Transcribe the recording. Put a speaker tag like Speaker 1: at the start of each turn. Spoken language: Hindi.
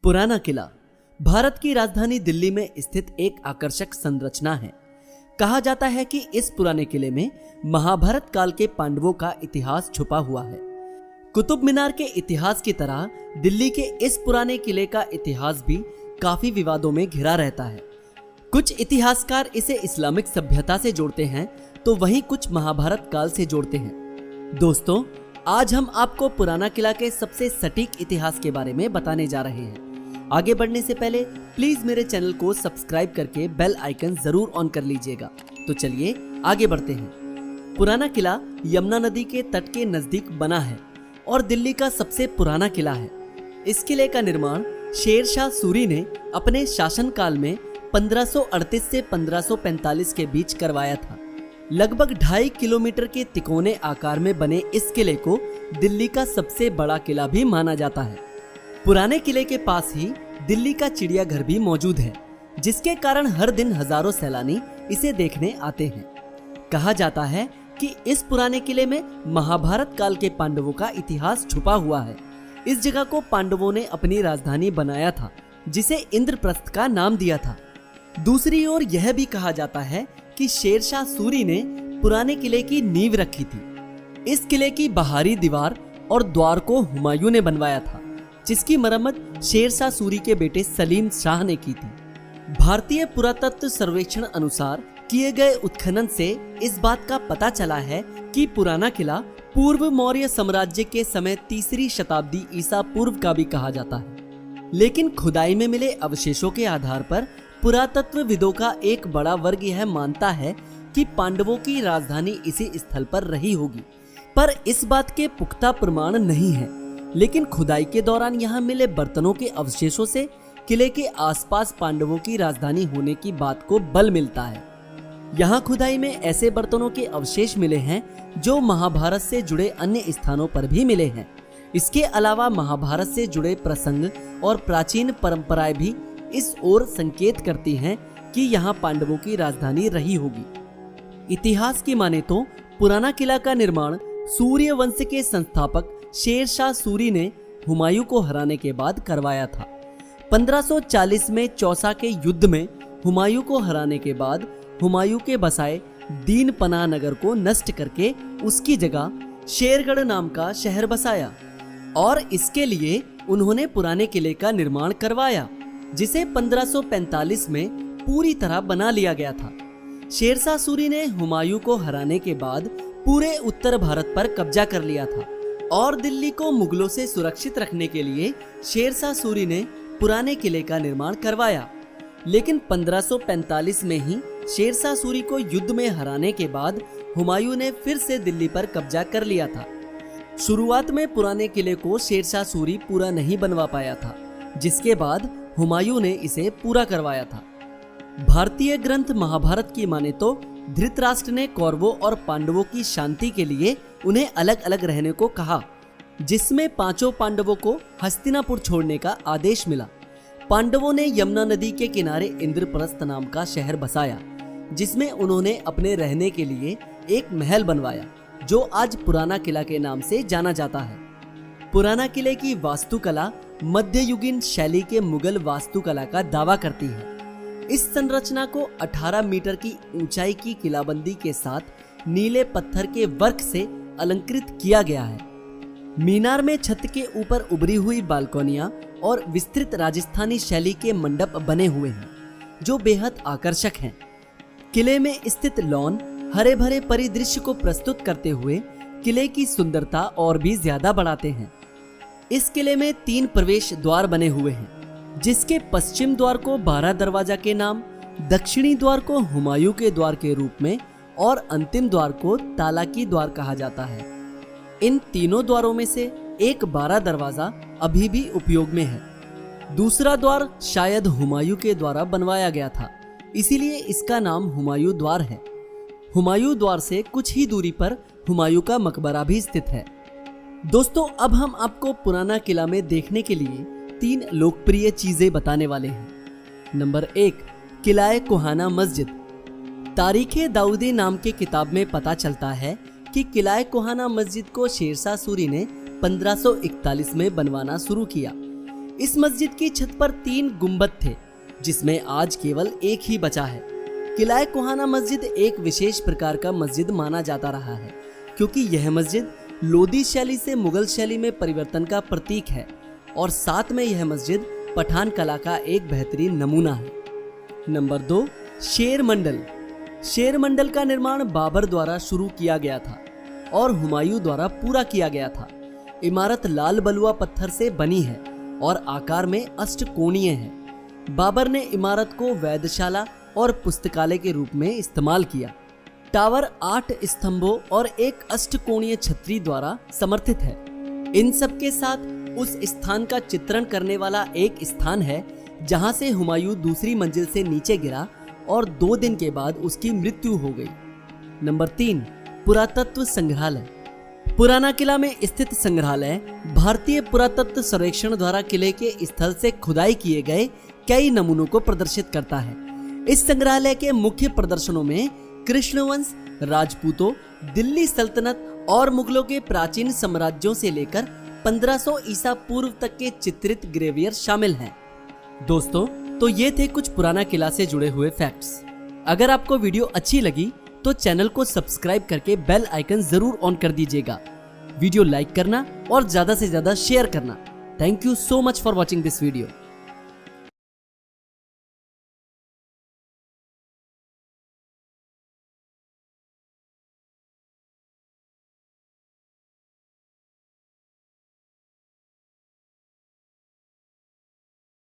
Speaker 1: पुराना किला भारत की राजधानी दिल्ली में स्थित एक आकर्षक संरचना है। कहा जाता है कि इस पुराने किले में महाभारत काल के पांडवों का इतिहास छुपा हुआ है। कुतुब मीनार के इतिहास की तरह दिल्ली के इस पुराने किले का इतिहास भी काफी विवादों में घिरा रहता है। कुछ इतिहासकार इसे इस्लामिक सभ्यता से जोड़ते हैं तो वहीं कुछ महाभारत काल से जोड़ते हैं। दोस्तों, आज हम आपको पुराना किला के सबसे सटीक इतिहास के बारे में बताने जा रहे हैं। आगे बढ़ने से पहले प्लीज मेरे चैनल को सब्सक्राइब करके बेल आइकन जरूर ऑन कर लीजिएगा। तो चलिए आगे बढ़ते हैं। पुराना किला यमुना नदी के तट के नजदीक बना है और दिल्ली का सबसे पुराना किला है। इस किले का निर्माण शेर शाह सूरी ने अपने शासनकाल में 1538 से 1545 के बीच करवाया था। लगभग 2.5 किलोमीटर के तिकोने आकार में बने इस किले को दिल्ली का सबसे बड़ा किला भी माना जाता है। पुराने किले के पास ही दिल्ली का चिड़ियाघर भी मौजूद है, जिसके कारण हर दिन हजारों सैलानी इसे देखने आते हैं। कहा जाता है कि इस पुराने किले में महाभारत काल के पांडवों का इतिहास छुपा हुआ है। इस जगह को पांडवों ने अपनी राजधानी बनाया था, जिसे इंद्रप्रस्थ का नाम दिया था। दूसरी ओर यह भी कहा जाता है कि शेर शाह सूरी ने पुराने किले की नींव रखी थी। इस किले की बाहरी दीवार और द्वार को हुमायूं ने बनवाया था, जिसकी मरम्मत शेर शाह सूरी के बेटे सलीम शाह ने की थी। भारतीय पुरातत्व सर्वेक्षण अनुसार किए गए उत्खनन से इस बात का पता चला है कि पुराना किला पूर्व मौर्य साम्राज्य के समय 3री शताब्दी ईसा पूर्व का भी कहा जाता है। लेकिन खुदाई में मिले अवशेषों के आधार पर पुरातत्वविदों का एक बड़ा वर्ग यह मानता है कि पांडवों की राजधानी इसी स्थल पर रही होगी, पर इस बात के पुख्ता प्रमाण नहीं है। लेकिन खुदाई के दौरान यहाँ मिले बर्तनों के अवशेषों से किले के आसपास पांडवों की राजधानी होने की बात को बल मिलता है। यहाँ खुदाई में ऐसे बर्तनों के अवशेष मिले हैं जो महाभारत से जुड़े अन्य स्थानों पर भी मिले हैं। इसके अलावा महाभारत से जुड़े प्रसंग और प्राचीन परंपराएं भी इस ओर संकेत करती हैं कि यहाँ पांडवों की राजधानी रही होगी। इतिहास की माने तो पुराना किला का निर्माण सूर्य वंश के संस्थापक शेर शाह सूरी ने हुमायूं को हराने के बाद करवाया था। 1540 में चौसा के युद्ध में हुमायूं को हराने के बाद हुमायूं के बसाए दीन पनाह नगर को नष्ट करके उसकी जगह शेरगढ़ नाम का शहर बसाया और इसके लिए उन्होंने पुराने किले का निर्माण करवाया, जिसे 1545 में पूरी तरह बना लिया गया था। शेर शाह सूरी ने हुमायूं को हराने के बाद पूरे उत्तर भारत पर कब्जा कर लिया था और दिल्ली को मुगलों से सुरक्षित रखने के लिए शेर शाह सूरी ने पुराने किले का निर्माण करवाया। लेकिन 1545 में ही शेर शाह सूरी को युद्ध में हराने के बाद हुमायूं ने फिर से दिल्ली पर कब्जा कर लिया था। शुरुआत में पुराने किले को शेर शाह सूरी पूरा नहीं बनवा पाया था, जिसके बाद हुमायूं ने इसे पूरा करवाया था। भारतीय ग्रंथ महाभारत की माने तो धृतराष्ट्र ने कौरवों और पांडवों की शांति के लिए उन्हें अलग अलग रहने को कहा, जिसमें 5 पांडवों को हस्तिनापुर छोड़ने का आदेश मिला। पांडवों ने यमुना नदी के किनारे इंद्रप्रस्थ नाम का शहर बसाया, जिसमें उन्होंने अपने रहने के लिए एक महल बनवाया, जो आज पुराना किला के नाम से जाना जाता है। पुराना किले की वास्तुकला मध्ययुगीन शैली के मुगल वास्तुकला का दावा करती है। इस संरचना को 18 मीटर की ऊंचाई की किलाबंदी के साथ नीले पत्थर के वर्क से अलंकृत किया गया है। मीनार में छत के ऊपर उभरी हुई बालकोनियां और विस्तृत राजस्थानी शैली के मंडप बने हुए हैं, जो बेहद आकर्षक हैं। किले में स्थित लॉन हरे भरे परिदृश्य को प्रस्तुत करते हुए किले की सुंदरता और भी ज्यादा बढ़ाते हैं। इस किले में 3 प्रवेश द्वार बने हुए हैं, जिसके पश्चिम द्वार को 12 दरवाजा के नाम, दक्षिणी द्वार को हुमायूं के द्वार के रूप में और अंतिम द्वार को तालाकी द्वार कहा जाता है। इन तीनों द्वारों में से एक 12 दरवाजा अभी भी उपयोग में है। दूसरा द्वार शायद हुमायूं के द्वारा बनवाया गया था, इसीलिए इसका नाम हुमायूं द्वार है। हुमायूं द्वार से कुछ ही दूरी पर हुमायूं का मकबरा भी स्थित है। दोस्तों, अब हम आपको पुराना किला में देखने के लिए 3 लोकप्रिय चीजें बताने वाले हैं। नंबर 1, किलाए कोहाना मस्जिद। तारीखे दाऊदी नाम के किताब में पता चलता है कि किलाए कोहाना मस्जिद को शेर शाह सूरी ने 1541 में बनवाना शुरू किया। इस मस्जिद की छत पर 3 गुंबद थे, जिसमें आज केवल एक ही बचा है। किला कोहाना मस्जिद एक विशेष प्रकार का मस्जिद माना जाता रहा है, क्योंकि यह मस्जिद लोदी शैली से मुगल शैली में परिवर्तन का प्रतीक है और साथ में यह मस्जिद पठान कला का एक बेहतरीन नमूना है। नंबर 2, शेर मंडल। शेर मंडल का निर्माण बाबर द्वारा शुरू किया गया था और हुमायूं द्वारा पूरा किया गया था। इमारत लाल बलुआ पत्थर से बनी है और आकार में अष्टकोणीय है। बाबर ने इमारत को वेधशाला और पुस्तकालय के रूप में इस्तेमाल किया। टावर 8 स्तंभों और एक अष्टकोणीय छतरी द्वारा समर्थित है। इन सब के साथ उस स्थान का चित्रण करने वाला एक स्थान है जहां से हुमायूं दूसरी मंजिल से नीचे गिरा और 2 दिन के बाद उसकी मृत्यु हो गई। नंबर 3, पुरातत्व संग्रहालय। पुराना किला में स्थित संग्रहालय भारतीय पुरातत्व सर्वेक्षण द्वारा किले के स्थल से खुदाई किए गए कई नमूनों को प्रदर्शित करता है। इस संग्रहालय के मुख्य प्रदर्शनों में कृष्णवंश, राजपूतों, दिल्ली सल्तनत और मुगलों के प्राचीन साम्राज्यों से लेकर 1500 ईसा पूर्व तक के चित्रित ग्रेवियर शामिल हैं। दोस्तों, तो ये थे कुछ पुराना किला से जुड़े हुए फैक्ट्स। अगर आपको वीडियो अच्छी लगी तो चैनल को सब्सक्राइब करके बेल आइकन जरूर ऑन कर दीजिएगा। वीडियो लाइक करना और ज्यादा से ज्यादा शेयर करना। Thank you so much for watching this video.